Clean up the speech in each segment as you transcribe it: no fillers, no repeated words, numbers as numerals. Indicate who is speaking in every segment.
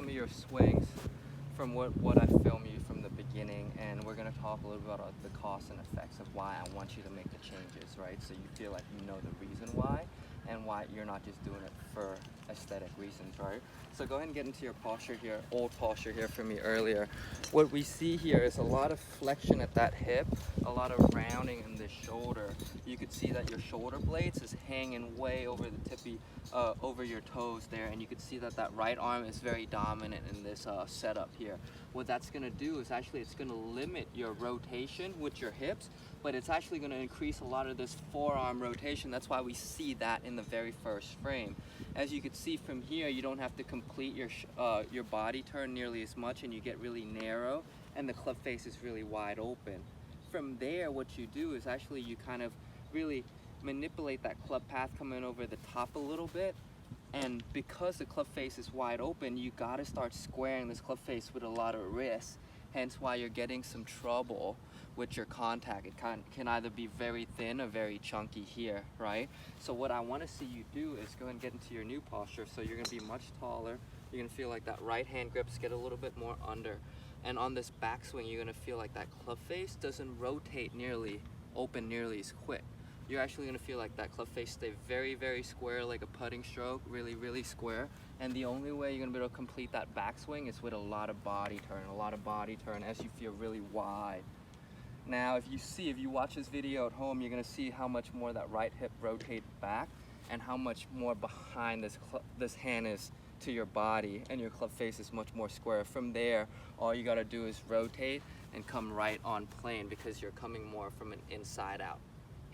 Speaker 1: some of your swings from what I filmed you from the beginning, and we're going to talk a little bit about the costs and effects of why I want you to make the changes, right? So you feel like you know the reason why, and why you're not just doing it for aesthetic reasons, right? So go ahead and get into your posture here, old posture here for me earlier. What we see here is a lot of flexion at that hip, a lot of rounding in this shoulder. You could see that your shoulder blades is hanging way over the tippy, over your toes there, and you could see that that right arm is very dominant in this setup here. What that's going to do is actually it's going to limit your rotation with your hips, but it's actually going to increase a lot of this forearm rotation. That's why we see that in the very first frame. As you can see from here, you don't have to complete your body turn nearly as much, and you get really narrow, and the club face is really wide open. From there, what you do is actually you kind of really manipulate that club path coming over the top a little bit, and because the club face is wide open, you got to start squaring this club face with a lot of wrist, hence why you're getting some trouble with your contact. It can either be very thin or very chunky here, right? So what I want to see you do is go and get into your new posture. So you're going to be much taller. You're going to feel like that right hand grips get a little bit more under, and on this backswing you're going to feel like that club face doesn't rotate open nearly as quick. You're actually going to feel like that club face stay very, very square, like a putting stroke, really, really square. And the only way you're going to be able to complete that backswing is with a lot of body turn as you feel really wide. Now, if you watch this video at home, you're going to see how much more that right hip rotates back and how much more behind this hand is to your body, and your club face is much more square. From there, all you got to do is rotate and come right on plane, because you're coming more from an inside out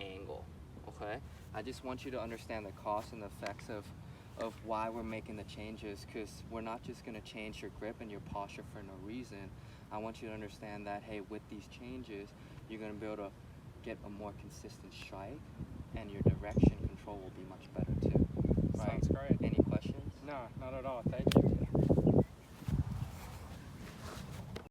Speaker 1: angle. Okay, I just want you to understand the costs and the effects of why we're making the changes, because we're not just going to change your grip and your posture for no reason. I want you to understand that, hey, with these changes you're going to be able to get a more consistent strike, and your direction control will be much better too, right?
Speaker 2: Sounds great.
Speaker 1: Any questions?